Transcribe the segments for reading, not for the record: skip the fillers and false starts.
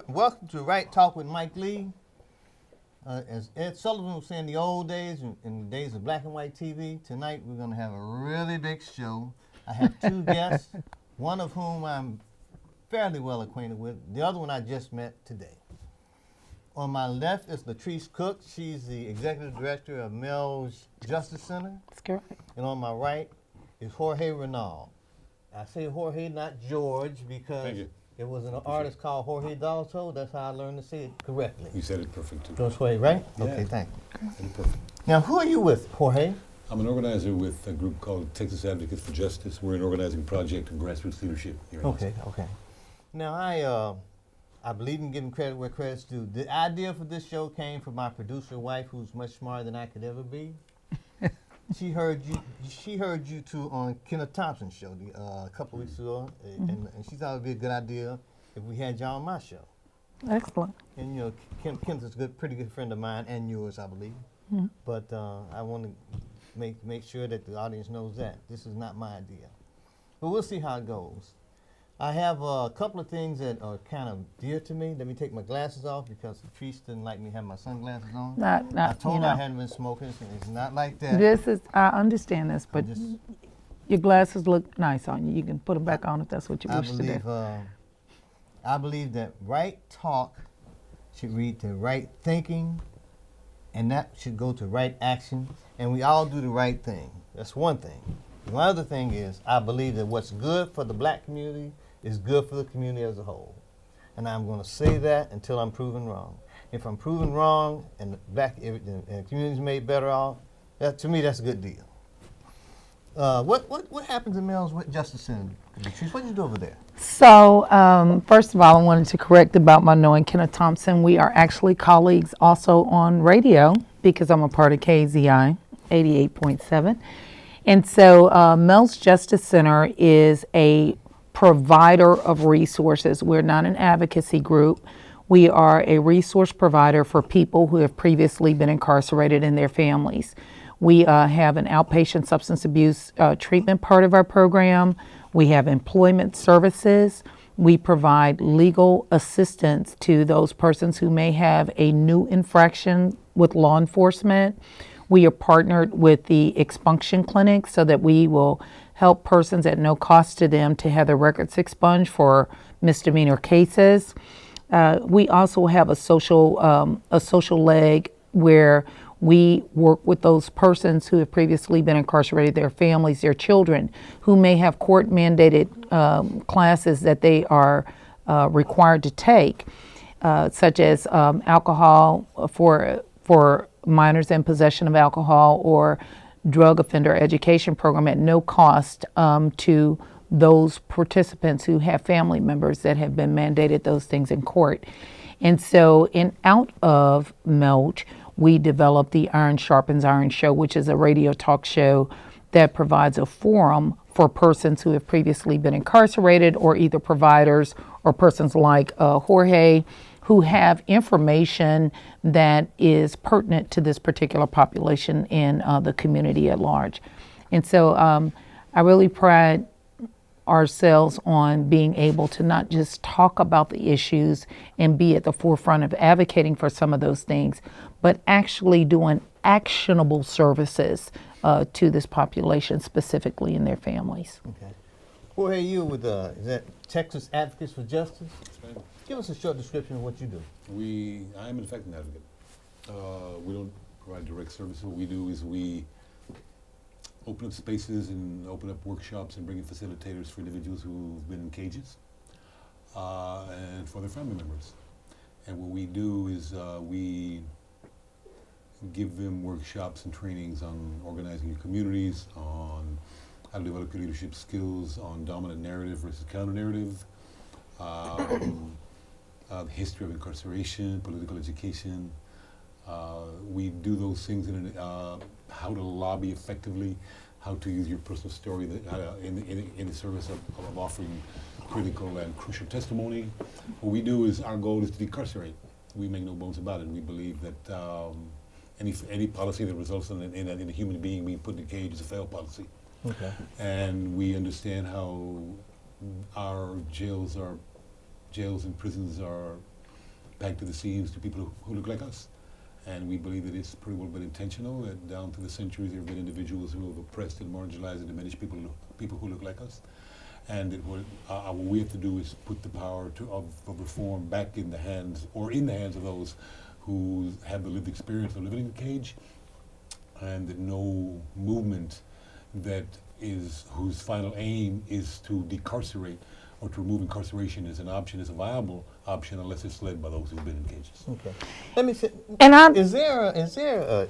Welcome to Right Talk with Mike Lee. As Ed Sullivan was saying, in the old days, in the days of black and white TV, tonight we're going to have a really big show. I have two guests, one of whom I'm fairly well acquainted with. The other one I just met today. On my left is Latreese Cooke. She's the executive director of MEEELJ Justice Center. That's correct. And on my right is Jorge Renaud. I say Jorge, not George, because it was an artist called Jorge Dalto. That's how I learned to say it correctly. You said it perfect too. That's way, right? Yeah. Okay, thank you. Said it perfect. Now, who are you with, Jorge? I'm an organizer with a group called Texas Advocates for Justice. We're an organizing project and grassroots leadership here in Okay, okay. Now, I believe in giving credit where credit's due. The idea for this show came from my producer wife, who's much smarter than I could ever be. She heard you two on Kenneth Thompson's show a couple weeks ago, and she thought it'd be a good idea if we had y'all on my show. Excellent. And you know, Kenneth is a pretty good friend of mine and yours, I believe. But I want to make sure that the audience knows that this is not my idea. But we'll see how it goes. I have a couple of things that are kind of dear to me. Let me take my glasses off because Latreese didn't like me having my sunglasses on. I told her I hadn't been smoking, so it's not like that. I understand this, but your glasses look nice on you. You can put them back on if that's what you wish to do. I believe that right talk should lead to right thinking, and that should go to right action, and we all do the right thing. That's one thing. One other thing is I believe that what's good for the black community is good for the community as a whole. And I'm going to say that until I'm proven wrong. If I'm proven wrong and the community's made better off, to me that's a good deal. What happens in MEEELJ Justice Center? Latreese, what do you do over there? So, first of all, I wanted to correct about my knowing Kenneth Thompson. We are actually colleagues also on radio because I'm a part of KZI 88.7. And so MEEELJ Justice Center is a provider of resources. We're not an advocacy group. We are a resource provider for people who have previously been incarcerated and their families. We have an outpatient substance abuse treatment part of our program. We have employment services. We provide legal assistance to those persons who may have a new infraction with law enforcement. We are partnered with the expunction clinic so that we will help persons at no cost to them to have their records expunged for misdemeanor cases. We also have a social leg where we work with those persons who have previously been incarcerated, their families, their children, who may have court-mandated classes that they are required to take, such as alcohol for minors in possession of alcohol, or drug offender education program at no cost to those participants who have family members that have been mandated those things in court. And so out of MEEELJ, we developed the Iron Sharpens Iron show, which is a radio talk show that provides a forum for persons who have previously been incarcerated, or either providers or persons like Jorge, who have information that is pertinent to this particular population in the community at large. And so I really pride ourselves on being able to not just talk about the issues and be at the forefront of advocating for some of those things, but actually doing actionable services to this population, specifically in their families. Okay. Jorge, you with is that Texas Advocates for Justice? Give us a short description of what you do. I am in fact an advocate. We don't provide direct services. What we do is we open up spaces and open up workshops and bring in facilitators for individuals who've been in cages and for their family members. And what we do is we give them workshops and trainings on organizing your communities, on how to develop your leadership skills, on dominant narrative versus counter narrative, the history of incarceration, political education. We do those things in how to lobby effectively, how to use your personal story in the service of offering critical and crucial testimony. What we do is, our goal is to decarcerate. We make no bones about it. We believe that any policy that results in a human being being put in a cage is a failed policy. Okay. And we understand how our jails and prisons are packed to the seams to people who look like us. And we believe that it's pretty well been intentional, that down through the centuries there have been individuals who have oppressed and marginalized and diminished people who look like us. And that what we have to do is put the power of reform back in the hands of those who have the lived experience of living in a cage, and that no movement whose final aim is to decarcerate or to remove incarceration as an option, as a viable option, unless it's led by those who've been in cages. Okay. Let me say, is there a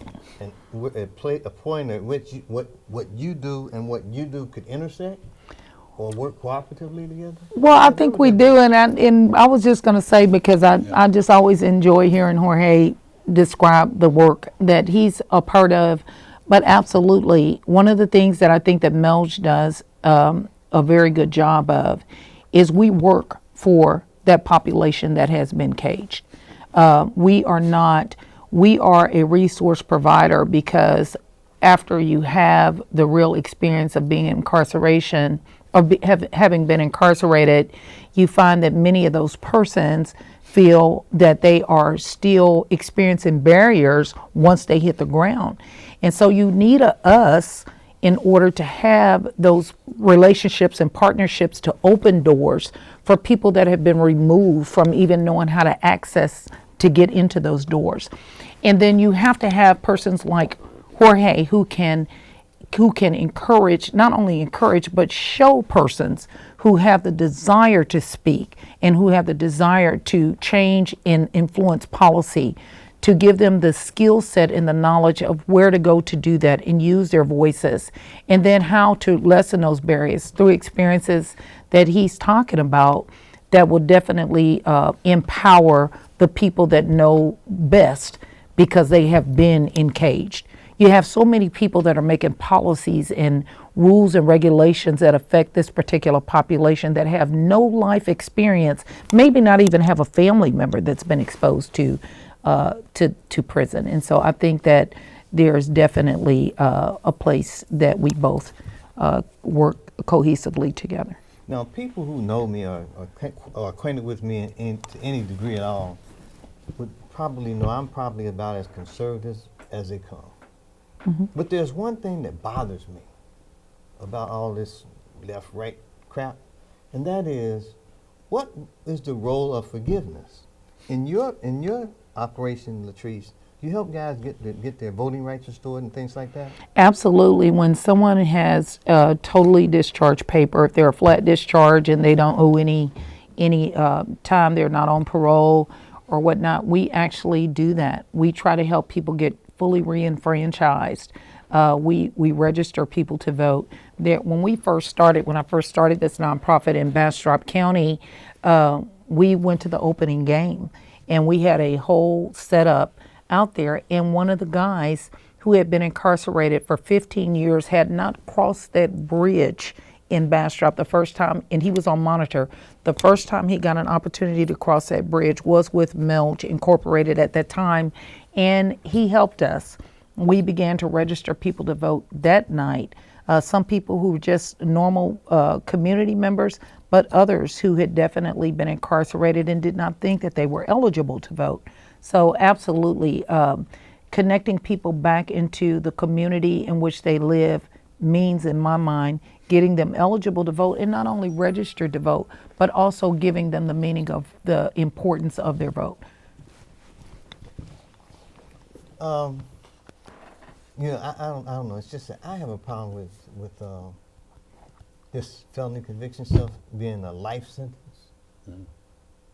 point at which what you do and what you do could intersect or work cooperatively together? Well, I think we do, and I was just going to say, because I just always enjoy hearing Jorge describe the work that he's a part of. But absolutely, one of the things that I think that MEEELJ does a very good job of is we work for that population that has been caged. We are a resource provider, because after you have the real experience of being in incarceration or having been incarcerated, you find that many of those persons feel that they are still experiencing barriers once they hit the ground. And so you need us in order to have those relationships and partnerships to open doors for people that have been removed from even knowing how to access to get into those doors. And then you have to have persons like Jorge who can encourage, not only encourage, but show persons who have the desire to speak and who have the desire to change and influence policy, to give them the skill set and the knowledge of where to go to do that and use their voices, and then how to lessen those barriers through experiences that he's talking about that will definitely empower the people that know best, because they have been encaged. You have so many people that are making policies and rules and regulations that affect this particular population that have no life experience, maybe not even have a family member that's been exposed to prison. And so I think that there's definitely a place that we both work cohesively together. Now, people who know me or are acquainted with me to any degree at all would probably know I'm probably about as conservative as they come. Mm-hmm. But there's one thing that bothers me about all this left-right crap, and that is, what is the role of forgiveness? In your operation, Latreese, do you help guys get their voting rights restored and things like that? Absolutely. When someone has a totally discharged paper, if they're a flat discharge and they don't owe any time, they're not on parole or whatnot, we actually do that. We try to help people get fully re-enfranchised. We register people to vote. When I first started this nonprofit in Bastrop County, we went to the opening game, and we had a whole setup out there. And one of the guys who had been incarcerated for 15 years had not crossed that bridge in Bastrop the first time, and he was on monitor. The first time he got an opportunity to cross that bridge was with MEEELJ Incorporated at that time, and he helped us. We began to register people to vote that night. Some people who were just normal community members, but others who had definitely been incarcerated and did not think that they were eligible to vote. So absolutely, connecting people back into the community in which they live, means, in my mind, getting them eligible to vote and not only registered to vote, but also giving them the meaning of the importance of their vote. You know, I don't know. It's just that I have a problem with this felony conviction stuff being a life sentence,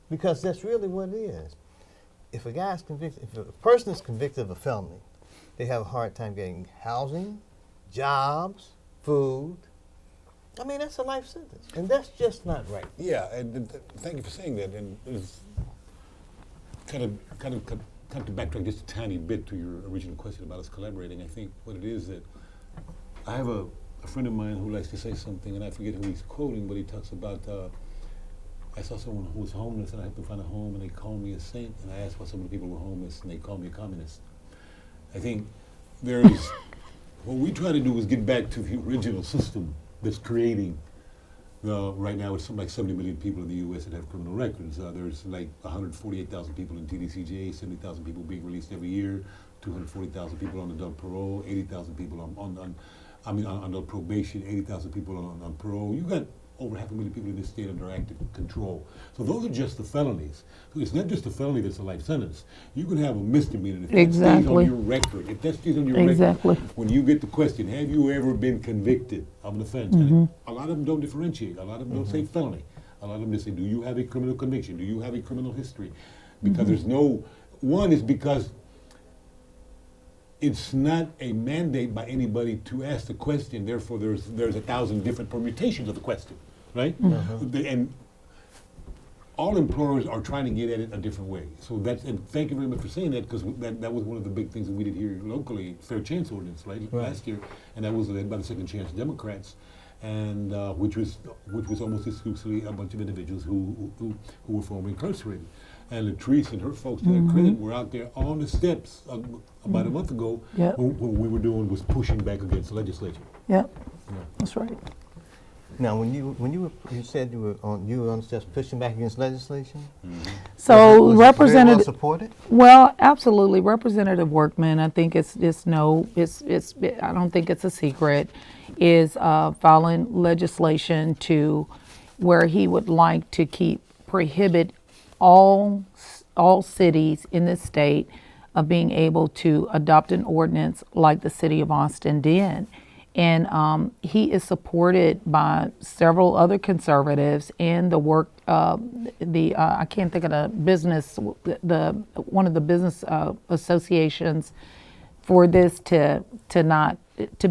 because that's really what it is. If a guy's convicted, if a person is convicted of a felony, they have a hard time getting housing, jobs, food. I mean, that's a life sentence, and that's just not right. Yeah, and thank you for saying that. And it's kind of to backtrack just a tiny bit to your original question about us collaborating. I think what it is that I have a friend of mine who likes to say something, and I forget who he's quoting, but he talks about, I saw someone who was homeless and I had to find a home, and they called me a saint, and I asked why so many people were homeless, and they called me a communist. I think there's, what we try to do is get back to the original system that's creating right now it's something like 70 million people in the U.S. that have criminal records. There's like 148,000 people in TDCJ, 70,000 people being released every year, 240,000 people on adult parole, 80,000 people on adult probation, 80,000 people on parole. You got over 500,000 people in this state under active control. So those are just the felonies. So it's not just a felony that's a life sentence. You can have a misdemeanor if that stays on your record. If that stays on your record, when you get the question, have you ever been convicted of an offense? And a lot of them don't differentiate. A lot of them don't say felony. A lot of them just say, do you have a criminal conviction? Do you have a criminal history? Because there's no, one is because it's not a mandate by anybody to ask the question. Therefore, there's 1,000 different permutations of the question, right? And all employers are trying to get at it a different way. So that's, and thank you very much for saying that, because that was one of the big things that we did here locally, fair chance ordinance, right? Last year, and that was led by the Second Chance Democrats, and which was almost exclusively a bunch of individuals who were formerly incarcerated. And Latreese and her folks, to their credit, were out there on the steps about a month ago. What we were doing was pushing back against the legislature. That's right. Now, when you said you were on the steps pushing back against legislation. So was Representative, well supported? Well, absolutely, Representative Workman. I think I don't think it's a secret. Is filing legislation to where he would like to prohibit all cities in this state of being able to adopt an ordinance like the city of Austin did. And he is supported by several other conservatives and the work, I can't think of the business, one of the business associations for this to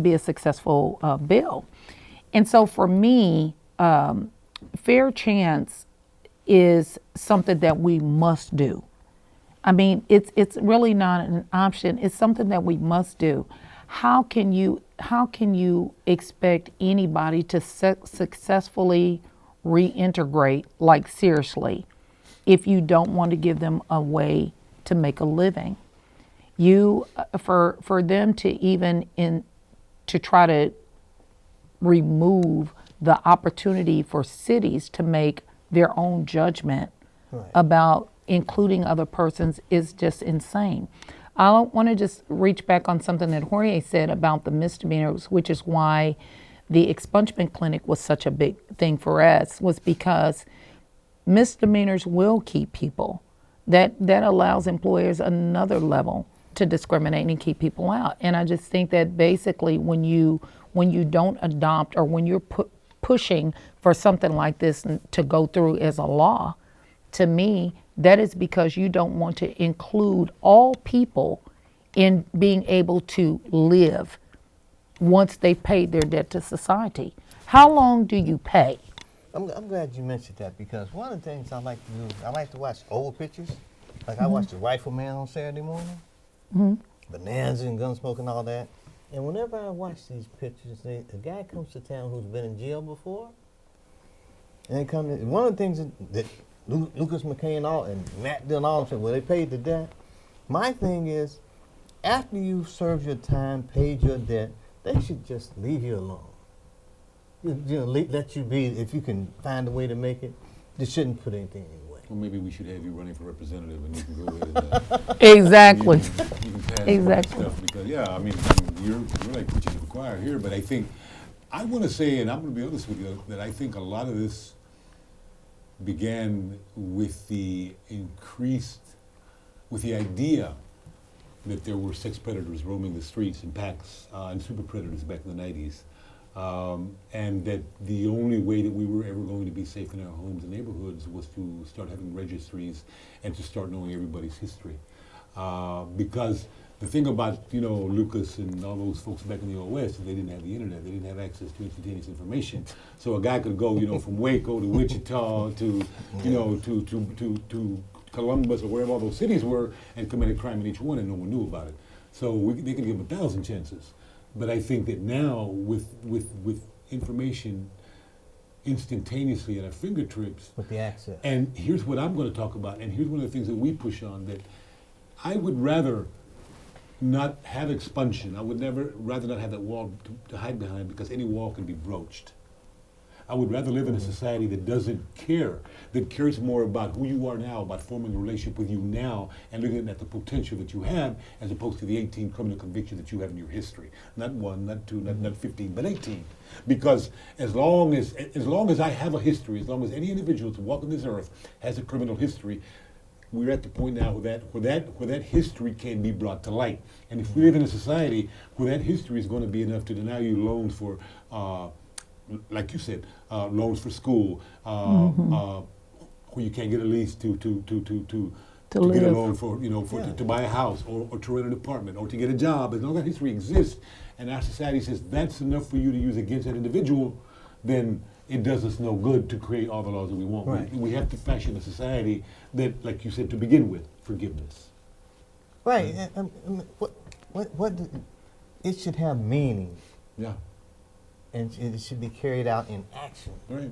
be a successful bill. And so for me, fair chance is something that we must do. I mean, it's really not an option. It's something that we must do. How can you expect anybody to successfully reintegrate, like seriously, if you don't want to give them a way to make a living? For them to try to remove the opportunity for cities to make their own judgment about including other persons is just insane. I want to just reach back on something that Jorge said about the misdemeanors, which is why the expungement clinic was such a big thing for us, was because misdemeanors will keep people. That allows employers another level to discriminate and keep people out. And I just think that basically when you don't adopt, or when you're pushing for something like this to go through as a law, to me, that is because you don't want to include all people in being able to live once they've paid their debt to society. How long do you pay? I'm glad you mentioned that, because one of the things I like to do, I like to watch old pictures. Like I watched The Rifleman on Saturday morning, Bonanza and Gunsmoke and all that. And whenever I watch these pictures, a guy comes to town who's been in jail before, and one of the things that Lucas McCain and Matt Dillon all said, well, they paid the debt. My thing is, after you've served your time, paid your debt, they should just leave you alone. Let you be, if you can find a way to make it. They shouldn't put anything in your way. Well, maybe we should have you running for representative, and you can go ahead and Exactly. You can pass Exactly. stuff, because I mean you're like preaching to the choir here, but I think I want to say, and I'm going to be honest with you, that I think a lot of this began with the idea that there were sex predators roaming the streets in packs and super predators back in the 90s. And that the only way that we were ever going to be safe in our homes and neighborhoods was to start having registries and to start knowing everybody's history. Because the thing about, Lucas and all those folks back in the Old West, they didn't have the internet, they didn't have access to instantaneous information. So a guy could go, from Waco to Wichita to, to Columbus or wherever all those cities were and commit a crime in each one and no one knew about it. So they could give him 1,000 chances. But I think that now with information instantaneously at our fingertips. With the access. And here's what I'm going to talk about, and here's one of the things that we push on, that I would rather not have expunction. I would rather not have that wall to hide behind, because any wall can be broached. I would rather live in a society that doesn't care, that cares more about who you are now, about forming a relationship with you now, and looking at the potential that you have, as opposed to the 18 criminal convictions that you have in your history. Not 1, not 2, not 15, but 18. Because as long as I have a history, as long as any individual that's walking this earth has a criminal history, we're at the point now where that history can be brought to light. And if we live in a society where that history is going to be enough to deny you loans for like you said, loans for school, where you can't get a lease to get a loan for, to buy a house or to rent an apartment or to get a job. As long as that history exists and our society says that's enough for you to use against that individual, then it does us no good to create all the laws that we want. Right. We have to fashion a society that, like you said, to begin with, forgiveness. Right. And it should have meaning. Yeah. And it should be carried out in action. Right.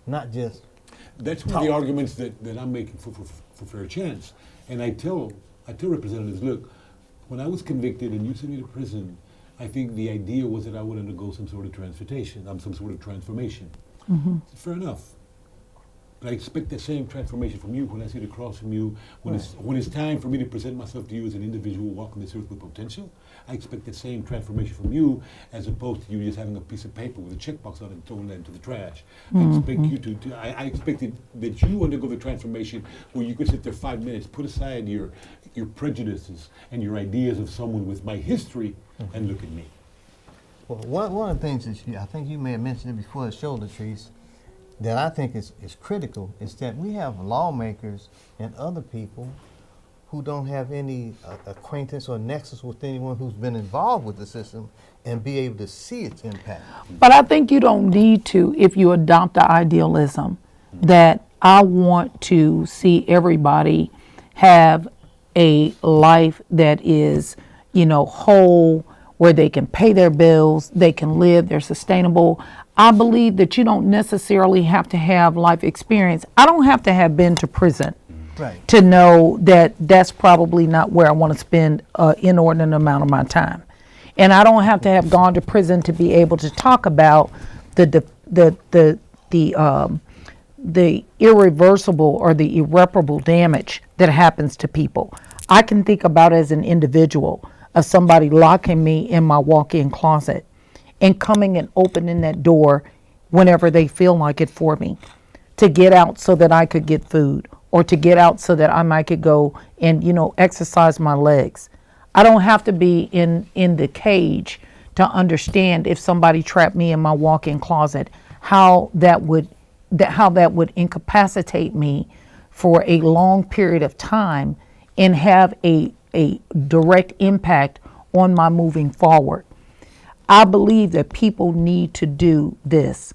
Not just That's one of the arguments that I'm making for fair chance. And I tell representatives, look, when I was convicted and you sent me to prison, I think the idea was that I would undergo some sort of some sort of transformation. Mm-hmm. Fair enough. But I expect the same transformation from you when I sit across from you, when it's time for me to present myself to you as an individual walking this earth with potential. I expect the same transformation from you, as opposed to you just having a piece of paper with a checkbox on it and throwing that into the trash. Mm-hmm. I expect you I expected that you undergo the transformation where you could sit there 5 minutes, put aside your prejudices and your ideas of someone with my history, mm-hmm. and look at me. Well, one of the things that I think you may have mentioned it before the show, Latreese, that I think is critical is that we have lawmakers and other people who don't have any acquaintance or nexus with anyone who's been involved with the system and be able to see its impact. But I think you don't need to if you adopt the idealism that I want to see everybody have a life that is, whole, where they can pay their bills, they can live, they're sustainable. I believe that you don't necessarily have to have life experience. I don't have to have been to prison to know that that's probably not where I want to spend an inordinate amount of my time. And I don't have to have gone to prison to be able to talk about the irreversible or the irreparable damage that happens to people. I can think about as an individual of somebody locking me in my walk-in closet and coming and opening that door whenever they feel like it for me, to get out so that I could get food, or to get out so that I might could go and, exercise my legs. I don't have to be in the cage to understand if somebody trapped me in my walk-in closet, how that would incapacitate me for a long period of time and have a direct impact on my moving forward. I believe that people need to do this.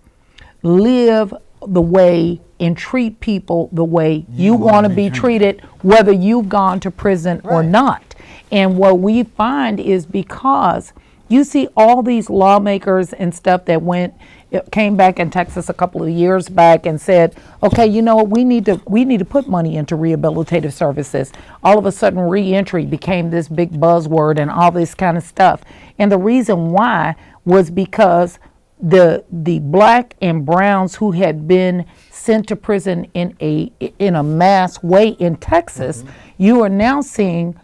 Live the way and treat people the way you want to be treated, whether you've gone to prison or not. And what we find is, because you see all these lawmakers and stuff that came back in Texas a couple of years back and said, okay, we need to put money into rehabilitative services. All of a sudden, reentry became this big buzzword and all this kind of stuff. And the reason why was because the black and browns who had been sent to prison in a mass way in Texas, you are now seeing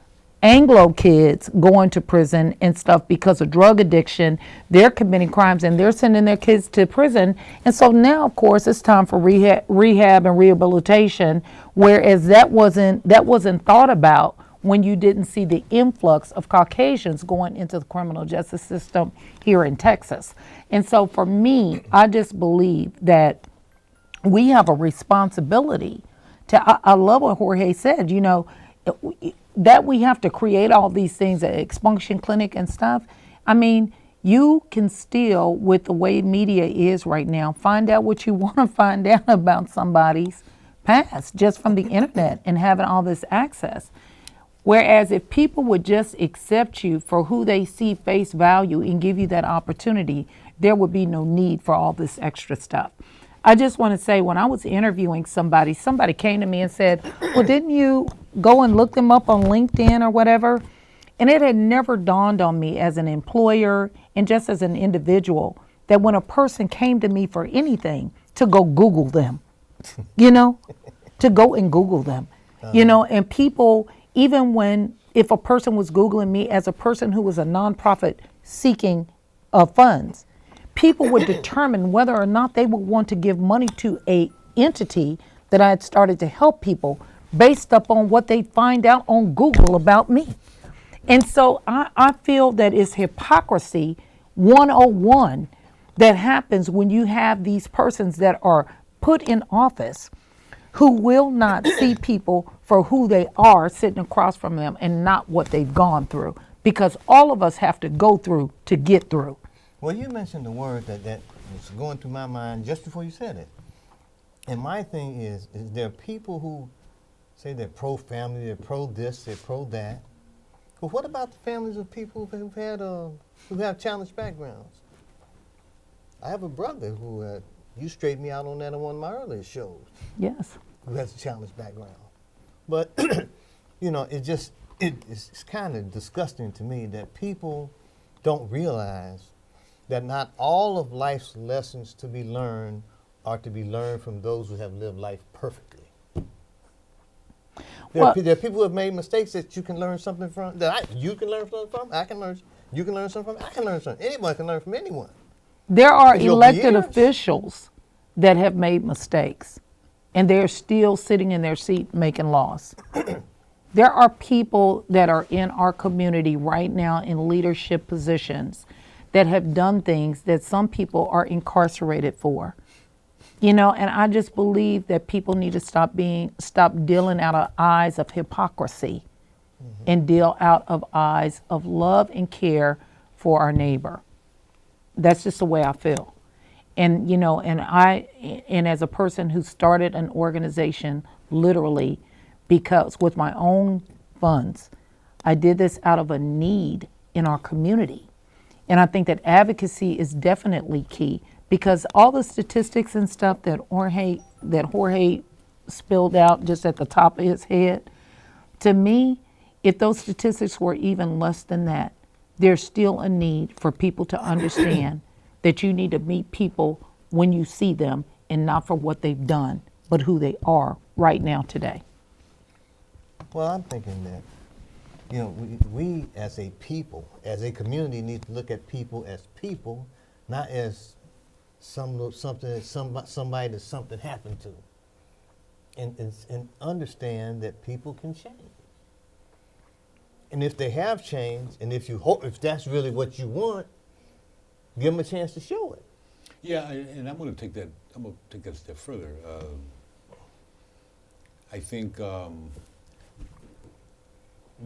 Anglo kids going to prison and stuff because of drug addiction. They're committing crimes and they're sending their kids to prison. And so now, of course, it's time for rehab and rehabilitation, whereas that wasn't thought about when you didn't see the influx of Caucasians going into the criminal justice system here in Texas. And so for me, I just believe that we have a responsibility to, I love what Jorge said, you know, that we have to create all these things, at expunction clinic and stuff. I mean, you can still, with the way media is right now, find out what you want to find out about somebody's past just from the internet and having all this access. Whereas if people would just accept you for who they see face value and give you that opportunity, there would be no need for all this extra stuff. I just want to say, when I was interviewing somebody came to me and said, well, didn't you go and look them up on LinkedIn or whatever? And it had never dawned on me as an employer and just as an individual that when a person came to me for anything, to go Google them, you know, to go and Google them, you know, and people, even if a person was Googling me as a person who was a nonprofit seeking funds, people would determine whether or not they would want to give money to a entity that I had started to help people based upon what they find out on Google about me. And so I feel that it's hypocrisy 101 that happens when you have these persons that are put in office who will not see people for who they are sitting across from them and not what they've gone through. Because all of us have to go through to get through. Well, you mentioned the word that was going through my mind just before you said it. And my thing is there are people who say they're pro-family, they're pro-this, they're pro-that. But what about the families of people who have challenged backgrounds? I have a brother who you straightened me out on that on one of my earlier shows. Yes. Who has a challenged background. But, you know, it's kind of disgusting to me that people don't realize that not all of life's lessons to be learned are to be learned from those who have lived life perfectly. There are people who have made mistakes that you can learn something from, you can learn something from, you can learn something from, I can learn something. Anyone can learn from anyone. There are elected officials that have made mistakes, and they're still sitting in their seat making laws. There are people that are in our community right now in leadership positions that have done things that some people are incarcerated for. You know, and I just believe that people need to stop dealing out of eyes of hypocrisy and deal out of eyes of love and care for our neighbor. That's just the way I feel. And, you know, and as a person who started an organization literally because with my own funds, I did this out of a need in our community. And I think that advocacy is definitely key, because all the statistics and stuff that Jorge spilled out just at the top of his head, to me, if those statistics were even less than that, there's still a need for people to understand that you need to meet people when you see them and not for what they've done, but who they are right now today. Well, I'm thinking that, you know, we as a people, as a community, need to look at people as people, not as somebody that something happened to, and understand that people can change. And if they have changed, and if that's really what you want, give them a chance to show it. Yeah, and I'm going to take that a step further. I think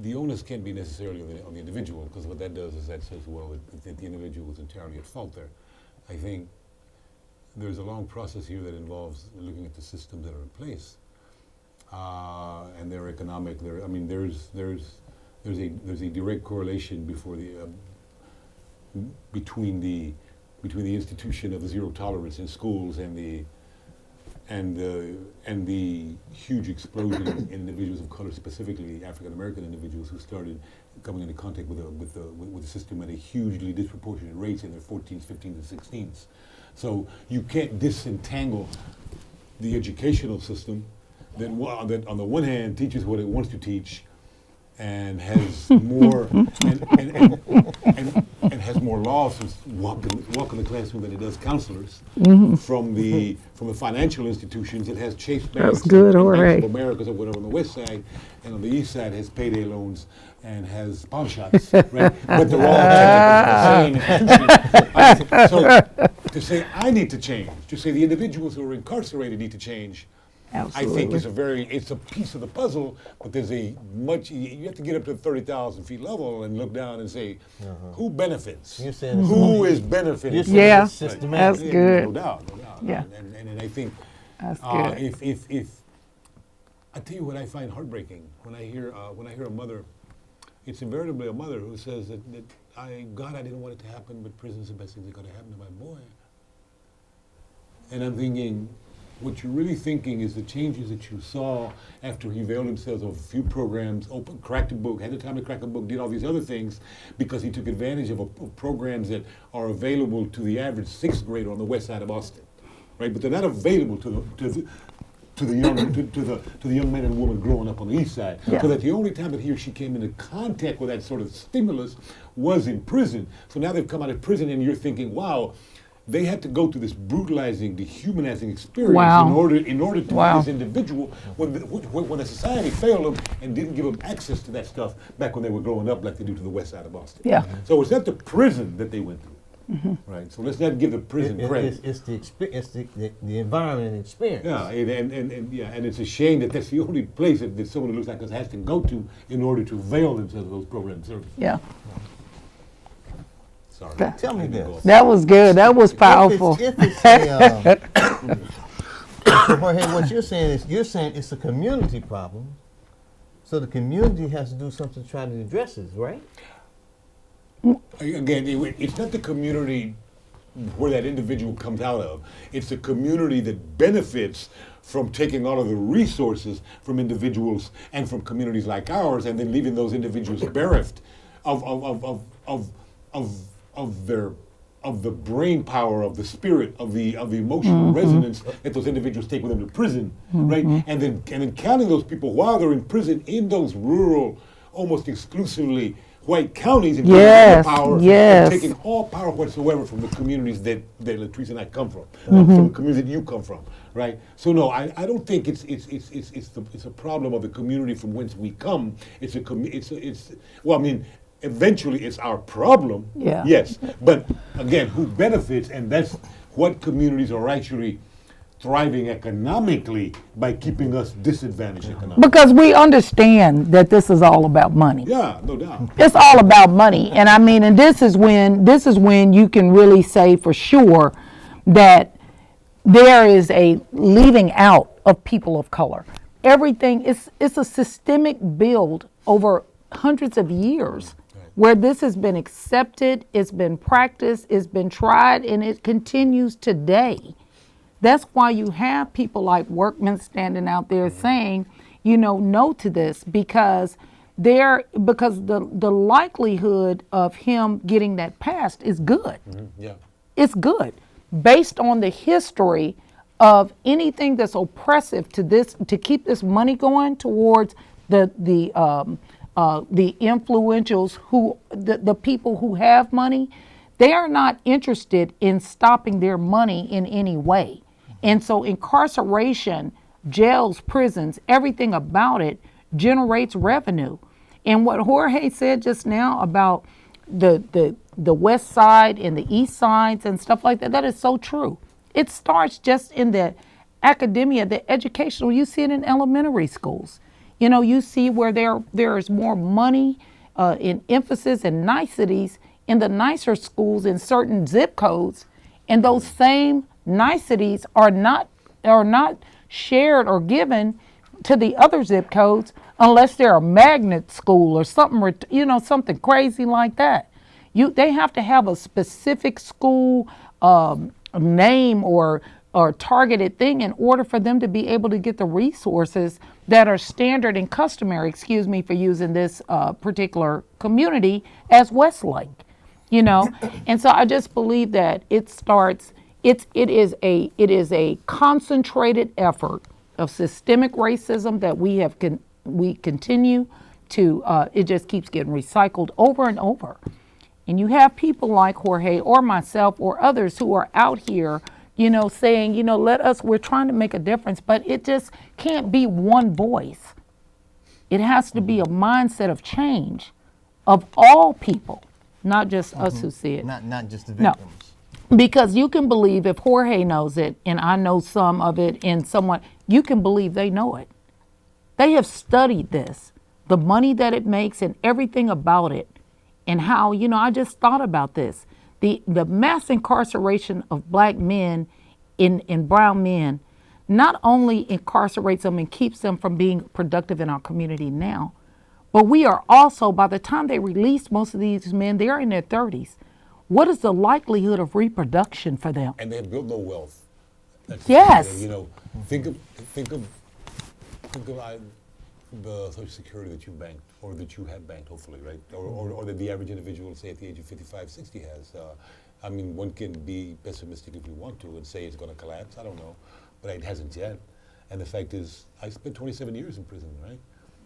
the onus can't be necessarily on the individual, because what that does is that says, well, that the individual is entirely at fault there. I think there's a long process here that involves looking at the systems that are in place, and their economic. There's a direct correlation between the institution of zero tolerance in schools and the huge explosion in individuals of color, specifically African American individuals who started coming into contact with the system at a hugely disproportionate rates in their 14s, 15s, and 16s. So you can't disentangle the educational system that on the one hand teaches what it wants to teach, and has more and has more laws walk in the classroom than it does counselors. From the financial institutions, it has Chase Banks good, and Jorge. Banks of America or whatever on the west side, and on the east side has payday loans and has pawn shops, right? But they're all technically the same institution. So to say I need to change, to say the individuals who are incarcerated need to change, I think it's a piece of the puzzle, but there's you have to get up to 30,000 feet level and look down and say, who benefits? You're saying Who is benefiting? You're saying Yeah, it's systematic. that's good. No doubt, no doubt. Yeah. And I think That's good. if I tell you what I find heartbreaking when I hear a mother, it's invariably a mother who says that God, I didn't want it to happen, but prison's the best thing that's going to happen to my boy. And I'm thinking, what you're really thinking is the changes that you saw after he availed himself of a few programs, cracked a book, had the time to crack a book, did all these other things because he took advantage of programs that are available to the average sixth grader on the west side of Austin, right? But they're not available to the young men and women growing up on the east side. Yeah. So that the only time that he or she came into contact with that sort of stimulus was in prison. So now they've come out of prison and you're thinking, wow, they had to go through this brutalizing, dehumanizing experience Wow. in order to Wow. be this individual when the society failed them and didn't give them access to that stuff back when they were growing up like they do to the west side of Boston. Yeah. So it's not the prison that they went through, right? So let's not give the prison credit. It's the environment and experience. Yeah, and it's a shame that that's the only place that someone who looks like us has to go to in order to avail themselves of those programs and services. Yeah. Sorry. Tell me I didn't this. go off. That was good. That was powerful. If it's a, so Jorge, what you're saying it's a community problem. So the community has to do something to try to address it, right? Again, it's not the community where that individual comes out of. It's the community that benefits from taking all of the resources from individuals and from communities like ours, and then leaving those individuals bereft of the brain power, of the spirit, of the emotional resonance that those individuals take with them to prison, right? And then counting those people while they're in prison in those rural, almost exclusively white counties and giving them power, and taking all power whatsoever from the communities that Latreese and I come from, from the communities that you come from, right? So no, I don't think it's a problem of the community from whence we come. Eventually it's our problem. Yeah. Yes, but again, who benefits, and that's what communities are actually thriving economically by keeping us disadvantaged economically. Because we understand that this is all about money. Yeah, no doubt. It's all about money. And I mean, and this is when you can really say for sure that there is a leaving out of people of color. Everything it's a systemic build over hundreds of years where this has been accepted, it's been practiced, it's been tried, and it continues today. That's why you have people like Workman standing out there saying, no to this, because the likelihood of him getting that passed is good. Yeah. It's good based on the history of anything that's oppressive to this, to keep this money going towards the influentials the people who have money. They are not interested in stopping their money in any way. And so incarceration, jails, prisons, everything about it generates revenue. And what Jorge said just now about the west side and the east sides and stuff like that, that is so true. It starts just in the academia, the educational. You see it in elementary schools. You see where there is more money in emphasis and niceties in the nicer schools in certain zip codes, and those same niceties are not shared or given to the other zip codes unless they're a magnet school or something, something crazy like that. They have to have a specific school name or targeted thing in order for them to be able to get the resources that are standard and customary, excuse me for using this particular community, as Westlake, And so I just believe that it is a concentrated effort of systemic racism that we continue it just keeps getting recycled over and over. And you have people like Jorge or myself or others who are out here, saying, we're trying to make a difference, but it just can't be one voice. It has to be a mindset of change of all people, not just us who see it. Not just the No. victims. Because you can believe if Jorge knows it and I know some of it and someone, you can believe they know it. They have studied this, the money that it makes and everything about it. And how, I just thought about this. The mass incarceration of black men in brown men not only incarcerates them and keeps them from being productive in our community now, but we are also, by the time they release most of these men, they're in their 30s. What is the likelihood of reproduction for them? And they have built no wealth. Yes. Think of the Social Security that you banked, or that you have banked, hopefully, right? Or that the average individual, say at the age of 55, 60 has. One can be pessimistic if you want to and say it's going to collapse. I don't know, but it hasn't yet. And the fact is, I spent 27 years in prison, right?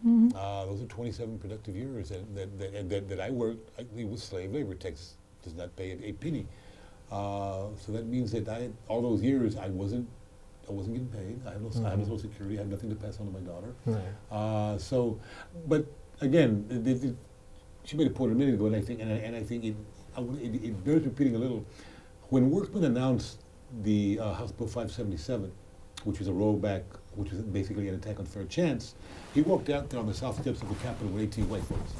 Mm-hmm. Those are 27 productive years that I worked. It was slave labor. Texas does not pay a penny. So that means that all those years I wasn't getting paid. I had no Social Security. I had nothing to pass on to my daughter. Right. But again, she made a point a minute ago, and I think it bears repeating a little. When Workman announced the House Bill 577, which was a rollback, which was basically an attack on fair chance, he walked out there on the south steps of the Capitol with 18 white folks.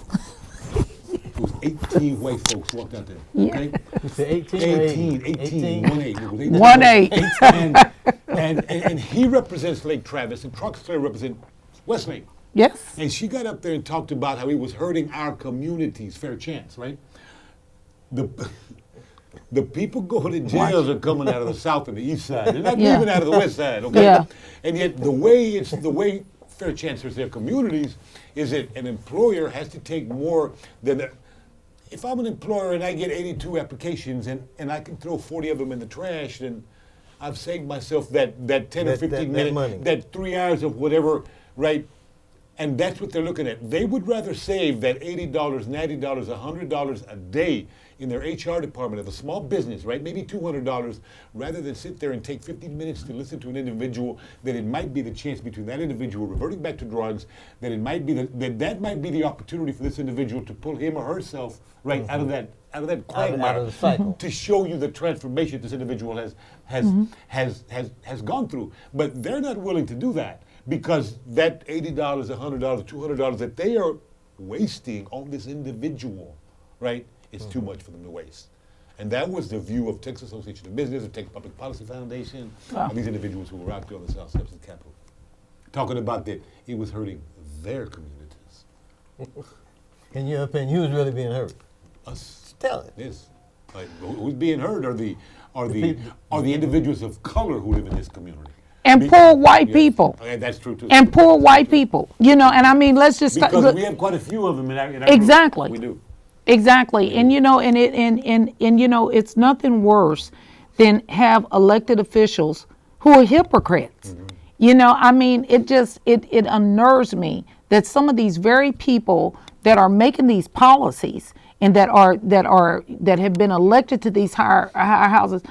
It was 18 white folks walked out there. Okay? It's the 18. 18, 1-8. It was 1-8. And he represents Lake Travis, and Troxler represents Westlake. Yes. And she got up there and talked about how he was hurting our communities, fair chance, right? The people going to jails are coming out of the south and the east side. They're not even out of the west side, okay? Yeah. And yet the way fair chance hurts their communities is that an employer has to take more than if I'm an employer and I get 82 applications and I can throw 40 of them in the trash, then I've saved myself that 10 or 15 minutes, that 3 hours of whatever, right? And that's what they're looking at. They would rather save that $80, $90, $100 a day in their HR department of a small business, right? Maybe $200, rather than sit there and take 15 minutes to listen to an individual, that it might be the chance between that individual reverting back to drugs, that it might be that might be the opportunity for this individual to pull him or herself right out of that quagmire, out of the cycle, to show you the transformation this individual has gone through. But they're not willing to do that, because that $80, $100, $200 that they are wasting on this individual, right? It's too much for them to waste. And that was the view of Texas Association of Business, of Texas Public Policy Foundation, and these individuals who were out there on the south steps of the Capitol, talking about that it was hurting their communities. In your opinion, who's really being hurt? Us. Tell it. Yes. Like, who's being hurt are the individuals of color who live in this community. And poor white people. Okay, that's true too. And poor white people. And let's just because we have quite a few of them in our exactly. group. We do. Exactly. And it's nothing worse than have elected officials who are hypocrites. Mm-hmm. It unnerves me that some of these very people that are making these policies and that have been elected to these higher houses,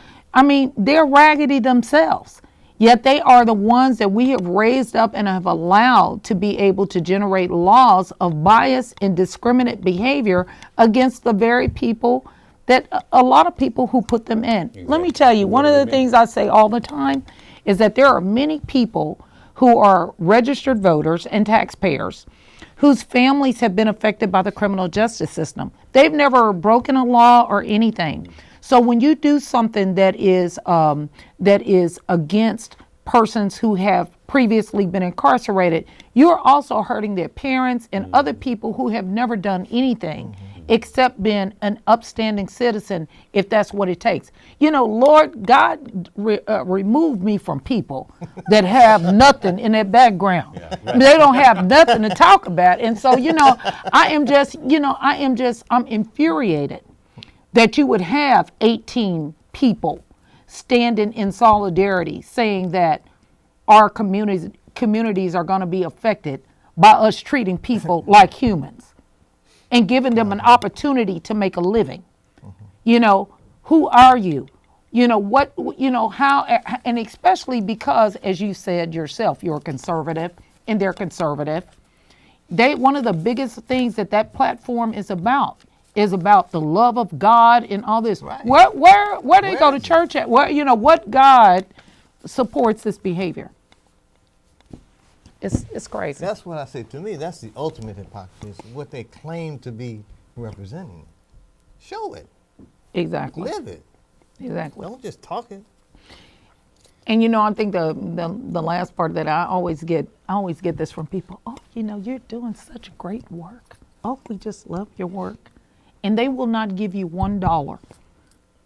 they're raggedy themselves. Yet they are the ones that we have raised up and have allowed to be able to generate laws of bias and discriminate behavior against the very people that a lot of people who put them in. Exactly. Let me tell you, one of the things I say all the time is that there are many people who are registered voters and taxpayers whose families have been affected by the criminal justice system. They've never broken a law or anything. So when you do something that is against persons who have previously been incarcerated, you're also hurting their parents and other people who have never done anything except been an upstanding citizen, if that's what it takes. Lord God, remove me from people that have nothing in their background. Yeah, right. They don't have nothing to talk about. And so, I'm infuriated that you would have 18 people standing in solidarity saying that our communities are going to be affected by us treating people like humans and giving them an opportunity to make a living. You know, who are you? You know, how, and especially because, as you said yourself, you're conservative and they're conservative. One of the biggest things that platform is about the love of God and all this. Right. Where they go to church at? What God supports this behavior? It's crazy. That's what I say. To me, that's the ultimate hypocrisy. Is what they claim to be representing. Show it. Exactly. Live it. Exactly. Don't just talk it. And I think the last part that I always get this from people. Oh, you're doing such great work. Oh, we just love your work. And they will not give you $1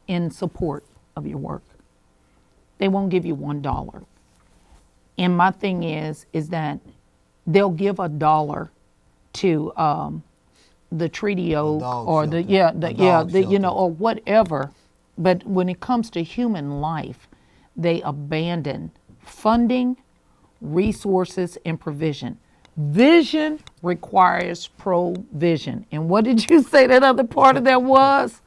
in support of your work. They won't give you $1. And my thing is that they'll give $1 to the Treaty-O or or whatever. But when it comes to human life, they abandon funding, resources, and provision. Vision requires provision. And what did you say that other part of that was?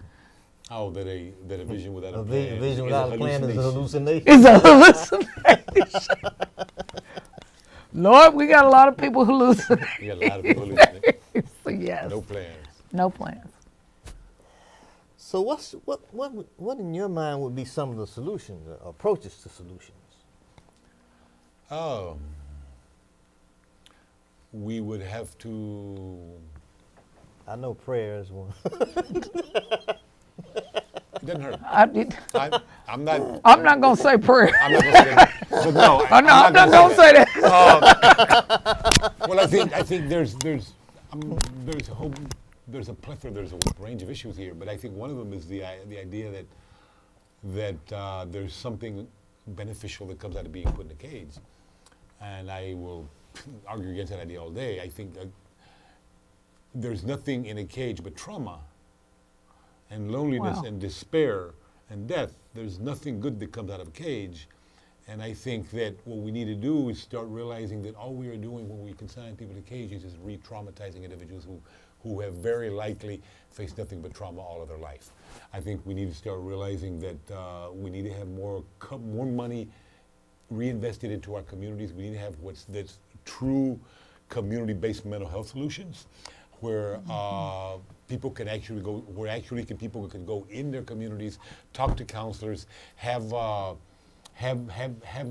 Oh, that a vision without A a plan. vision without a plan is a hallucination. It's a hallucination. Lord, we got a lot of people hallucinating. You got a lot of people hallucinating. So yes. No plans. No plans. So what in your mind would be some of the solutions, approaches to solutions? We would have to. I know prayer is one. It doesn't hurt. I'm not. I'm not gonna say prayer. I'm not going to say that. But no, I'm not gonna say that. Well, I think there's a plethora, there's a range of issues here, but I think one of them is the idea that there's something beneficial that comes out of being put in a cage, and I will argue against that idea all day. I think there's nothing in a cage but trauma and loneliness Wow. and despair and death. There's nothing good that comes out of a cage. And I think that what we need to do is start realizing that all we are doing when we consign people to cages is re-traumatizing individuals who have very likely faced nothing but trauma all of their life. I think we need to start realizing that we need to have more money reinvested into our communities. We need to have that's true community-based mental health solutions, where people can actually go, people can go in their communities, talk to counselors, have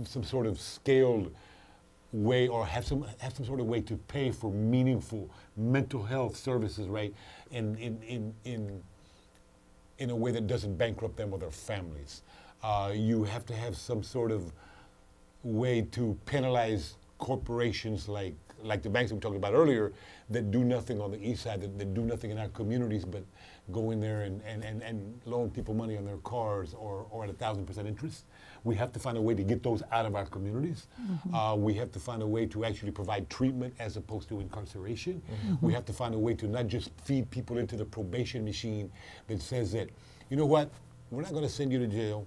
some sort of scaled way, or have some sort of way to pay for meaningful mental health services, right? In a way that doesn't bankrupt them or their families. You have to have some sort of way to penalize corporations like the banks that we talked about earlier, that do nothing on the east side, that do nothing in our communities, but go in there and loan people money on their cars or at 1,000% interest. We have to find a way to get those out of our communities. Mm-hmm. We have to find a way to actually provide treatment as opposed to incarceration. Mm-hmm. We have to find a way to not just feed people into the probation machine that says that, you know what, we're not going to send you to jail,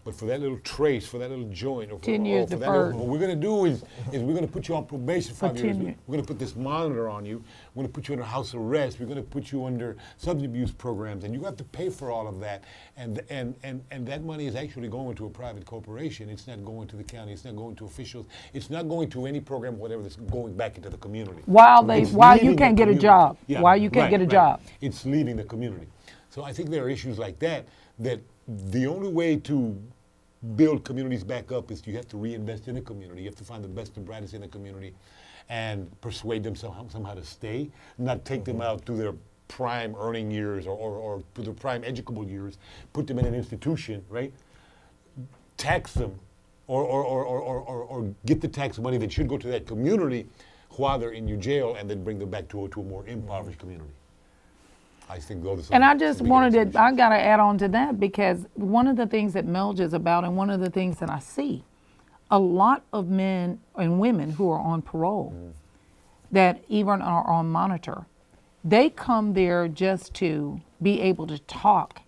but for that little trace, for that little joint, or for 10 years deferred. What we're going to do is we're going to put you on probation for 5 years. 10 years. We're going to put this monitor on you. We're going to put you under house arrest. We're going to put you under substance abuse programs, and you have to pay for all of that. And that money is actually going to a private corporation. It's not going to the county. It's not going to officials. It's not going to any program, whatever, that's going back into the community. While you can't get a job. Yeah, While you can't get a job. It's leaving the community. So I think there are issues like that the only way to build communities back up is you have to reinvest in the community. You have to find the best and brightest in the community and persuade them somehow to stay, not take them out through their prime earning years or to their prime educable years, put them in an institution, right? Tax them or get the tax money that should go to that community while they're in your jail, and then bring them back to a more impoverished community. I think those are. And I just wanted to, I got to add on to that, because one of the things that MEEELJ is about, and one of the things that I see, a lot of men and women who are on parole, that even are on monitor, they come there just to be able to talk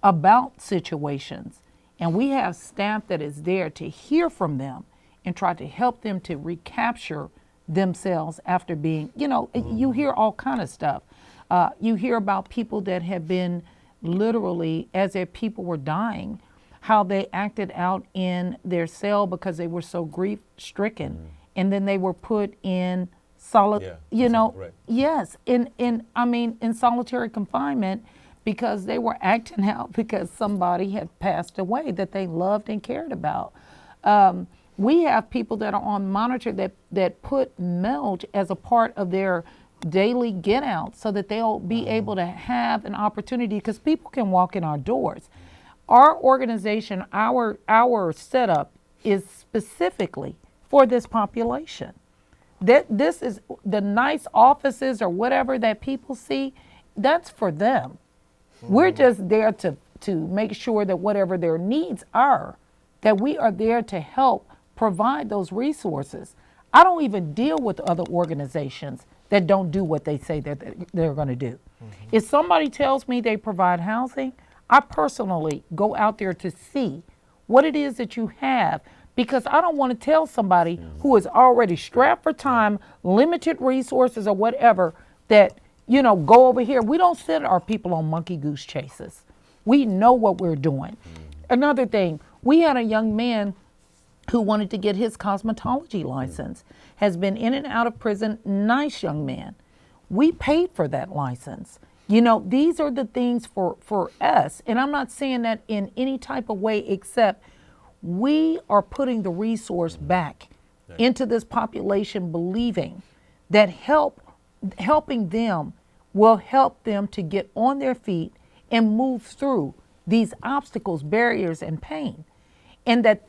about situations. And we have staff that is there to hear from them and try to help them to recapture themselves after being, you hear all kind of stuff. You hear about people that have been literally, as their people were dying, how they acted out in their cell because they were so grief stricken, and then they were put in right. yes, in solitary confinement because they were acting out because somebody had passed away that they loved and cared about. We have people that are on monitor that put MEEELJ as a part of their daily get out so that they'll be able to have an opportunity, because people can walk in our doors. Our organization, our setup is specifically for this population. This is the nice offices or whatever that people see, that's for them. We're just there to make sure that whatever their needs are, that we are there to help provide those resources. I don't even deal with other organizations that don't do what they say that they're going to do. If somebody tells me they provide housing, I personally go out there to see what it is that you have, because I don't want to tell somebody who is already strapped for time, limited resources or whatever, that, go over here. We don't send our people on monkey goose chases. We know what we're doing. Another thing, we had a young man who wanted to get his cosmetology license, has been in and out of prison, nice young man. We paid for that license. These are the things for us. And I'm not saying that in any type of way, except we are putting the resource back into this population, believing that helping them will help them to get on their feet and move through these obstacles, barriers, and pain. And that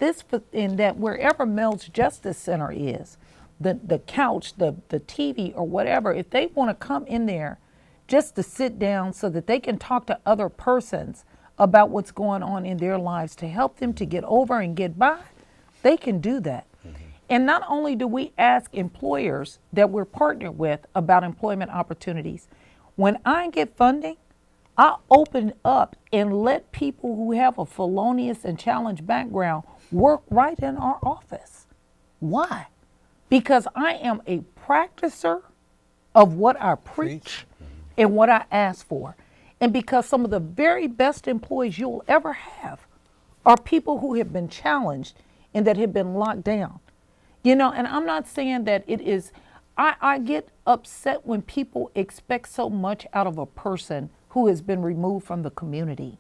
wherever MEEELJ Justice Center is, the couch, the TV or whatever, if they want to come in there just to sit down so that they can talk to other persons about what's going on in their lives to help them to get over and get by, they can do that. And not only do we ask employers that we're partnered with about employment opportunities, when I get funding, I open up and let people who have a felonious and challenged background work right in our office. Why? Because I am a practicer of what I preach and what I ask for. And because some of the very best employees you'll ever have are people who have been challenged and that have been locked down. And I'm not saying that it is, I get upset when people expect so much out of a person who has been removed from the community.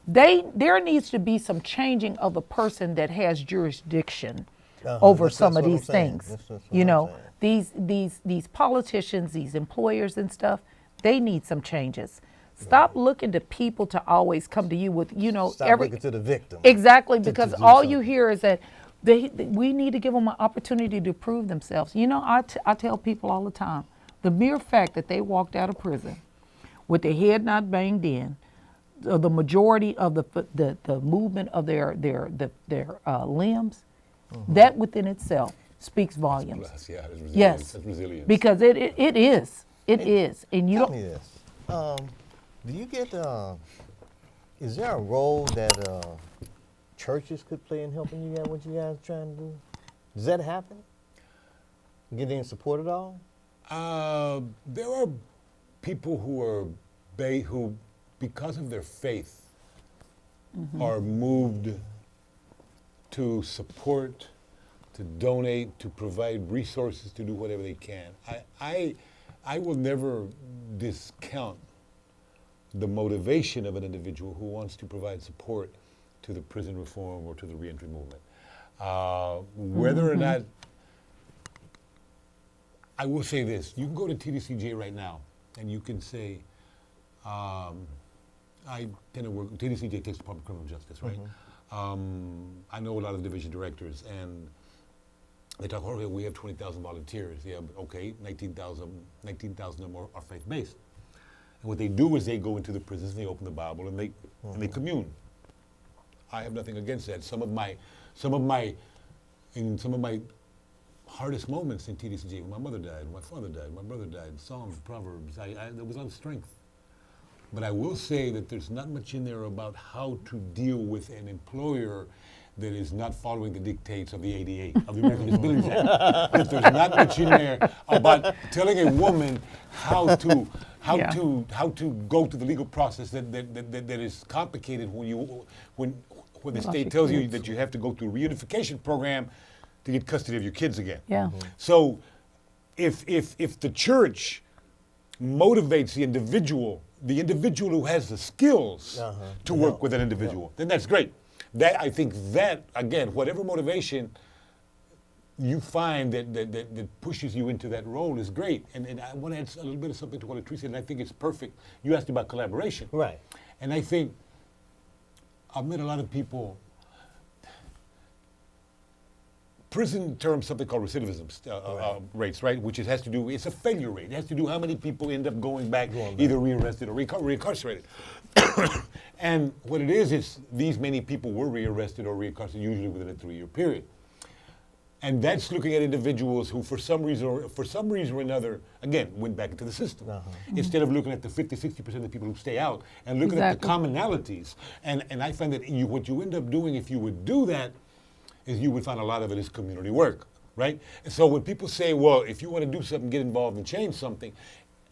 There needs to be some changing of a person that has jurisdiction over some of these things. These politicians, these employers and stuff, they need some changes. Stop looking to people to always come to you with, Stop looking to the victim. Exactly, because all you hear is that we need to give them an opportunity to prove themselves. I tell people all the time, the mere fact that they walked out of prison with their head not banged in, the majority of the movement of their limbs, that within itself speaks volumes. That's resilience. Yes, That's resilience. because it is. It is. And you Tell don't. me this. Do you get, is there a role that churches could play in helping you guys, what you guys are trying to do? Does that happen? Get any support at all? There are people who because of their faith, are moved to support, to donate, to provide resources, to do whatever they can. I will never discount the motivation of an individual who wants to provide support to the prison reform or to the reentry movement. Whether or not, I will say this, you can go to TDCJ right now and you can say, I tend to work, TDCJ takes Department of Criminal Justice, right? I know a lot of division directors, and they talk, Jorge, we have 20,000 volunteers. Yeah, but okay, 19,000 of them are faith-based. And what they do is they go into the prisons and they open the Bible and they commune. I have nothing against that. Some of my hardest moments in TDCJ, when my mother died, my father died, my brother died, Psalms, Proverbs, there was a lot of strength. But I will say that there's not much in there about how to deal with an employer that is not following the dictates of the ADA, of the American Disabilities Act. That there's not much in there about telling a woman how to go through the legal process that is complicated when the state tells you that you have to go through a reunification program to get custody of your kids again. Yeah. So if the church motivates the individual who has the skills to work with an individual, then that's great. I think that, again, whatever motivation you find that pushes you into that role is great. And I want to add a little bit of something to what Latreese said, and I think it's perfect. You asked about collaboration. Right. And I think I've met a lot of people. Prison terms something called recidivism rates, right? Which has to do, it's a failure rate. It has to do how many people end up going back. Either rearrested or reincarcerated. And what it is these many people were rearrested or reincarcerated usually within a 3-year period. And that's looking at individuals who for some reason or another, again, went back into the system. Instead of looking at the 50-60% of the people who stay out and looking at the commonalities. And I find that what you end up doing if you would do that is you would find a lot of it is community work, right? And so when people say, well, if you want to do something, get involved and change something,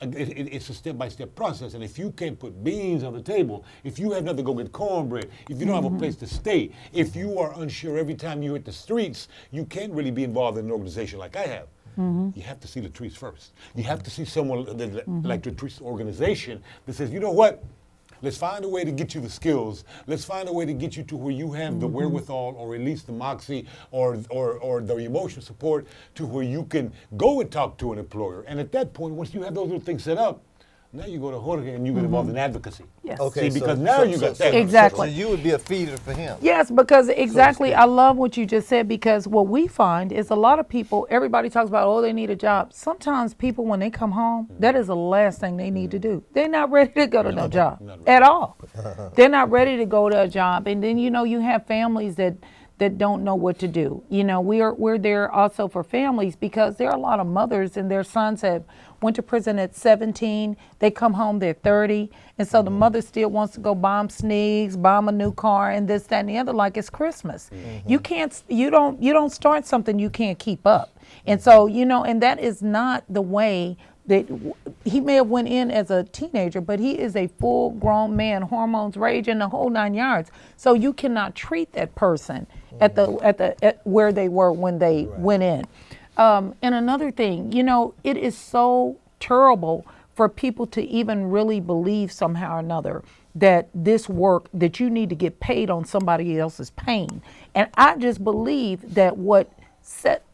it's a step-by-step process. And if you can't put beans on the table, if you have nothing to go get cornbread, if you don't have a place to stay, if you are unsure every time you hit the streets, you can't really be involved in an organization like I have. You have to see Latreese first. You have to see someone like Latreese organization that says, you know what? Let's find a way to get you the skills. Let's find a way to get you to where you have the wherewithal or at least the moxie or the emotional support to where you can go and talk to an employer. And at that point, once you have those little things set up, now you go to Jorge and you get involved in advocacy. Yes. Okay. See, because now you got that. Exactly. So you would be a feeder for him. Yes, because exactly, I love what you just said, because what we find is a lot of people, everybody talks about, oh, they need a job. Sometimes people, when they come home, that is the last thing they need to do. They're not ready to go to no job at all. They're not ready to go to a job. And then, you have families that don't know what to do. We're there also for families because there are a lot of mothers and their sons have went to prison at 17. They come home, they're 30. And so the mother still wants to go buy them sneaks, buy them a new car and this, that, and the other like it's Christmas. You don't start something you can't keep up. And so, and that is not the way that he may have went in as a teenager, but he is a full grown man, hormones raging, the whole 9 yards. So you cannot treat that person at where they were when they went in. And another thing, it is so terrible for people to even really believe somehow or another that this work, that you need to get paid on somebody else's pain. And I just believe that what set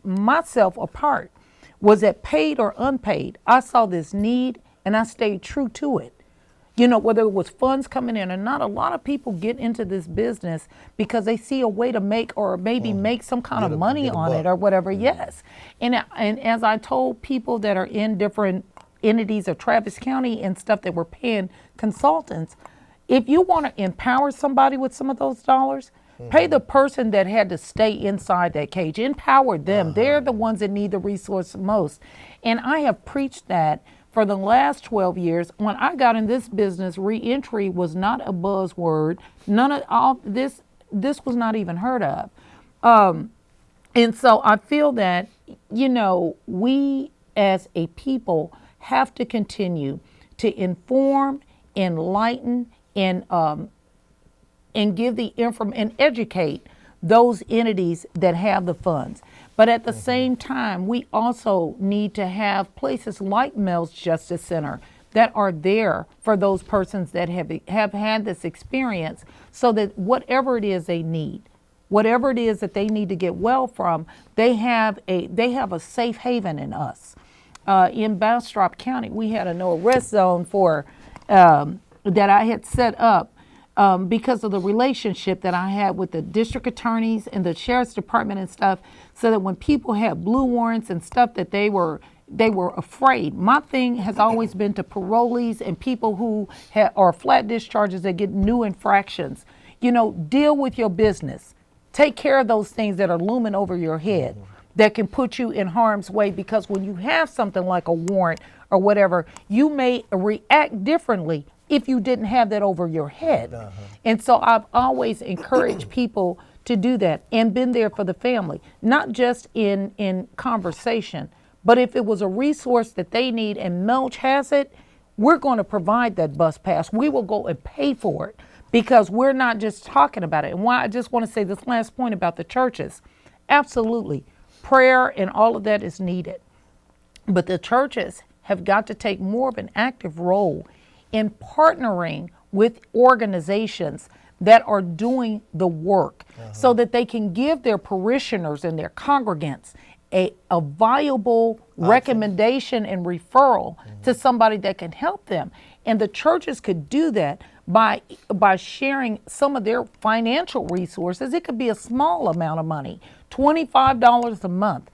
myself apart was that paid or unpaid, I saw this need and I stayed true to it. Whether it was funds coming in or not, a lot of people get into this business because they see a way to make or maybe make some kind of money on it or whatever. Yes. And as I told people that are in different entities of Travis County and stuff that were paying consultants, if you want to empower somebody with some of those dollars, pay the person that had to stay inside that cage. Empower them. They're the ones that need the resource most. And I have preached that for the last 12 years. When I got in this business, reentry was not a buzzword. None of all this was not even heard of. And so I feel that, we as a people have to continue to inform, enlighten, and give the and educate those entities that have the funds. But at the same time, we also need to have places like MEEELJ Justice Center that are there for those persons that have had this experience, so that whatever it is they need, whatever it is that they need to get well from, they have a safe haven in us. In Bastrop County, we had a no arrest zone for that I had set up because of the relationship that I had with the district attorneys and the sheriff's department and stuff, so that when people had blue warrants and stuff that they were afraid. My thing has always been to parolees and people who are flat discharges that get new infractions. Deal with your business. Take care of those things that are looming over your head that can put you in harm's way, because when you have something like a warrant or whatever, you may react differently if you didn't have that over your head. And so I've always encouraged people to do that and been there for the family, not just in conversation, but if it was a resource that they need and MEEELJ has it, we're going to provide that bus pass. We will go and pay for it because we're not just talking about it. And why I just want to say this last point about the churches. Absolutely. Prayer and all of that is needed. But the churches have got to take more of an active role in partnering with organizations that are doing the work so that they can give their parishioners and their congregants a viable recommendation and referral to somebody that can help them. And the churches could do that by sharing some of their financial resources. It could be a small amount of money, $25 a month.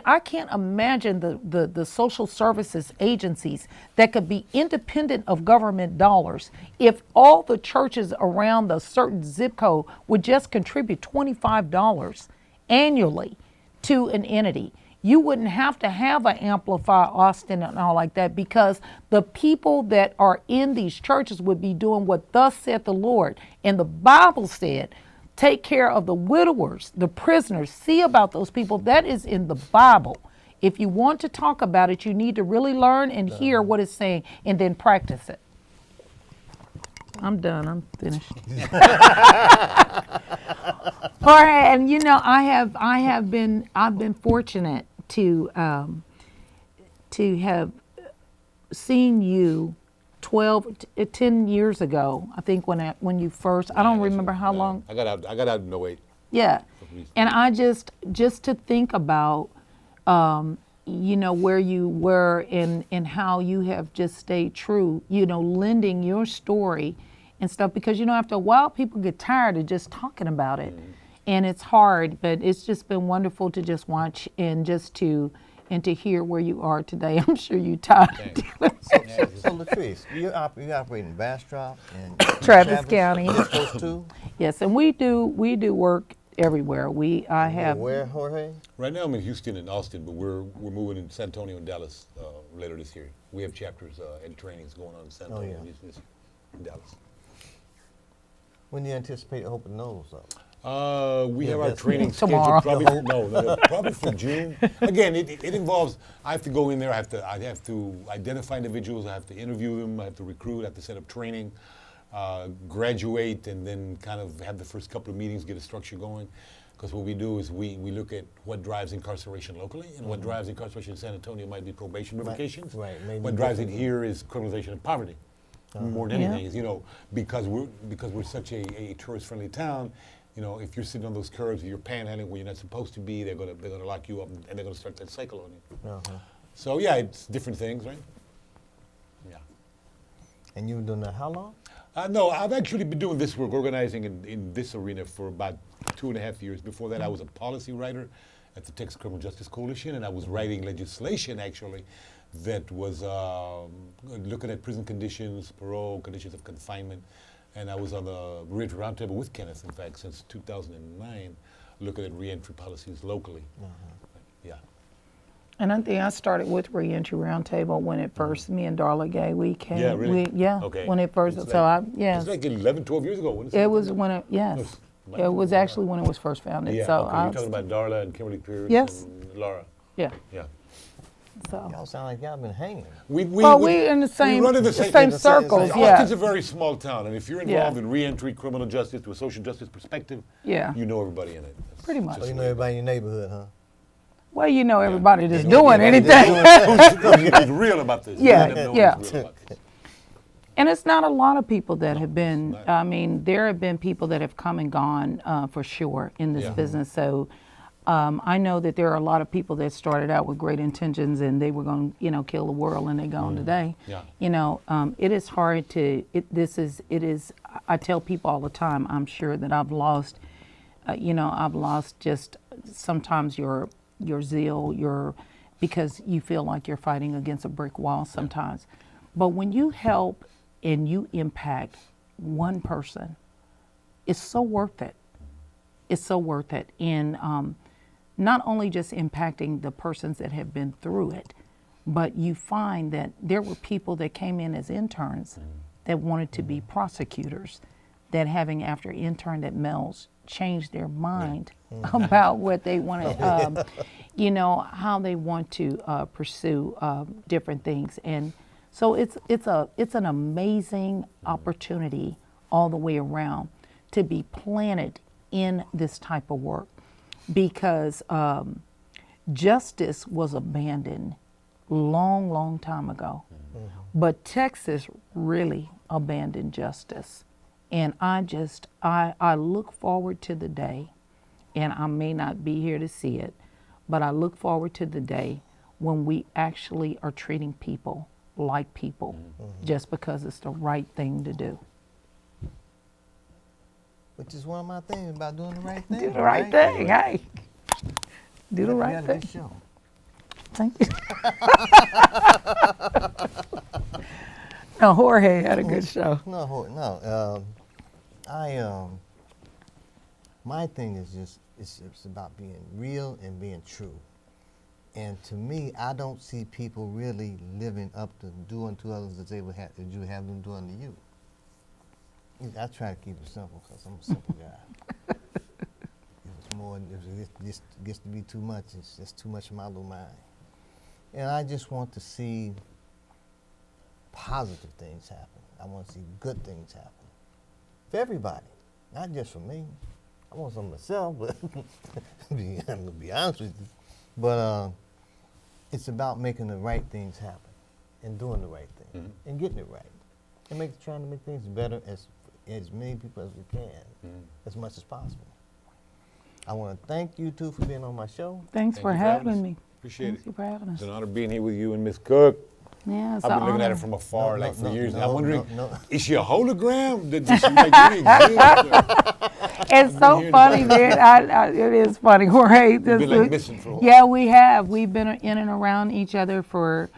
I can't imagine the social services agencies that could be independent of government dollars if all the churches around a certain zip code would just contribute $25 annually to an entity. You wouldn't have to have an Amplify Austin and all like that because the people that are in these churches would be doing what thus saith the Lord. And the Bible said, take care of the widowers, the prisoners, see about those people. That is in the Bible. If you want to talk about it, you need to really learn and hear what it's saying and then practice it. I'm done. I'm finished. Jorge, and you know, I've been fortunate to have seen you 10 years ago. I think when you first, I don't remember how long. I got out in 08. Yeah, and I just to think about, you know, where you were and how you have just stayed true, you know, lending your story and stuff, because, you know, after a while people get tired of just talking about it. And it's hard, but it's just been wonderful to just watch and to hear where you are today. I'm sure you're tired. So Latreese, you operate in Bastrop and Travis County. Just those two? Yes, and we do work everywhere. I have. Where, Jorge? Right now I'm in Houston and Austin, but we're moving in San Antonio and Dallas later this year. We have chapters and trainings going on in San Antonio and Dallas. When do you anticipate opening those up? We have our training Tomorrow. scheduled probably for June. Again, it involves, I have to go in there, I have to identify individuals, I have to interview them, I have to recruit, I have to set up training, graduate, and then kind of have the first couple of meetings, get a structure going. Because what we do is we look at what drives incarceration locally, and what drives incarceration in San Antonio might be probation revocations. Right. What drives it here is criminalization of poverty. More than anything, is, you know, because we're such a tourist-friendly town. You know, if you're sitting on those curbs, you're panhandling where you're not supposed to be, they're gonna lock you up, and they're gonna start that cycle on you. So yeah, it's different things, right? Yeah. And you've been doing that how long? No, I've actually been doing this work, organizing in this arena for about 2.5 years. Before that, I was a policy writer at the Texas Criminal Justice Coalition, and I was writing legislation actually that was looking at prison conditions, parole, conditions of confinement. And I was on the Reentry Roundtable with Kenneth, in fact, since 2009, looking at reentry policies locally. Yeah. And I think I started with Reentry Roundtable when it first, me and Darla Gay, we came. Yeah, really? Okay. When it first, It's yes. like 11, 12 years ago. When It was when yes. It was actually when it was first founded. Yeah, so okay. You're talking about Darla and Kimberly Pierce Yes. and Laura. Yeah. Yeah. So. Y'all sound like y'all been hanging. We in the same, we run in the same circles, yeah. Austin's a very small town, and if you're involved Yeah. in reentry, criminal justice, to a social justice perspective, Yeah. you know everybody in it. That's Pretty much. just So you the know way it everybody in your neighborhood, huh? Well, you know everybody that's Yeah. doing Yeah. anything. is. It's real about this. Yeah, Let them know yeah. it's real about this. And it's not a lot of people that have been, not. I mean, there have been people that have come and gone for sure in this Yeah. business. So I know that there are a lot of people that started out with great intentions and they were going to, you know, kill the world, and they're gone today. Yeah. You know, it is hard to, I tell people all the time, I'm sure that I've lost, I've lost just sometimes your zeal, because you feel like you're fighting against a brick wall sometimes. But when you help and you impact one person, it's so worth it. It's so worth it. And not only just impacting the persons that have been through it, but you find that there were people that came in as interns that wanted to be prosecutors, that having after interned at MEEELJ change their mind about what they want to, you know, how they want to pursue different things. And so it's an amazing opportunity all the way around to be planted in this type of work, because justice was abandoned long time ago. But Texas really abandoned justice. And I look forward to the day, and I may not be here to see it, but I look forward to the day when we actually are treating people like people just because it's the right thing to do. Which is one of my things about doing the right thing. Do the right thing, hey. Do the We right had a thing. good show. Thank you. No, Jorge had a good show. No. My thing is just, it's about being real and being true. And to me, I don't see people really living up to doing to others as you have them doing to you. I try to keep it simple because I'm a simple guy. If it gets to be too much, it's just too much in my little mind. And I just want to see positive things happen. I want to see good things happen for everybody, not just for me. I want some myself, but I'm gonna be honest with you. But it's about making the right things happen and doing the right thing and getting it right and trying to make things better as many people as we can, as much as possible. I want to thank you two for being on my show. Thanks for having me. Appreciate Thank you for having us. It's an honor being here with you and Miss Cooke. Yeah, it's I've an been looking at honor. her from afar for years. no, I'm wondering, no. is she a hologram? Did she really exist? It's so hearing funny, about man. It is funny, Jorge. You've been like missing for a while. Yeah, we have. We've been in and around each other for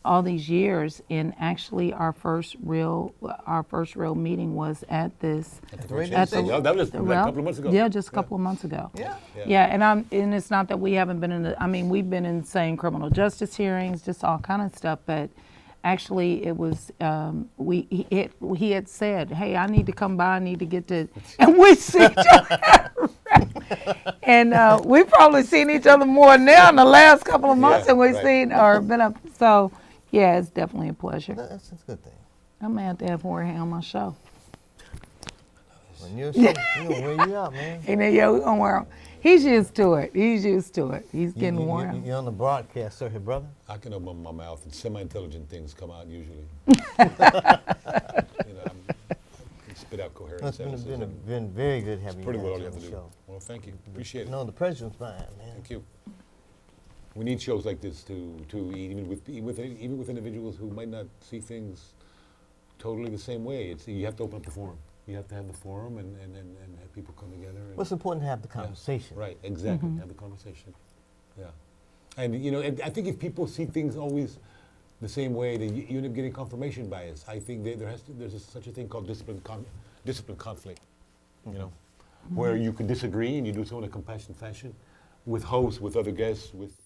all these years, and actually, our first real meeting was at this. At the radio at the- station. That was just like a couple of months ago. Yeah, just a couple of months ago. Yeah. Yeah, and it's not that we haven't been in the. I mean, we've been in the same criminal justice hearings, just all kind of stuff, but. Actually, it was he had said, "Hey, I need to come by. I need to get to," and we see each other, and we've probably seen each other more now in the last couple of months than we've seen or been up. So, yeah, it's definitely a pleasure. That's a good thing. I'm gonna have to have Jorge on my show. When you're we're gonna wear you out, man. And then, yeah, we're gonna wear him. He's used to it. He's getting worn out. You're on the broadcast, sir, brother. I can open my mouth and semi-intelligent things come out usually. I can spit out coherent It's sentences. been very good having Pretty you well all guys you on have to the do. show. Well, thank you. Appreciate it. No, the pleasure was mine, man. Thank you. We need shows like this to even with individuals who might not see things totally the same way. You have to open up the forum. You have to have the forum and have people come together. And Well, it's important to have the conversation. Right, exactly. Have the conversation. Yeah. And I think if people see things always the same way, then you end up getting confirmation bias. I think there's such a thing called discipline conflict. Where you can disagree and you do so in a compassionate fashion with hosts, with other guests, with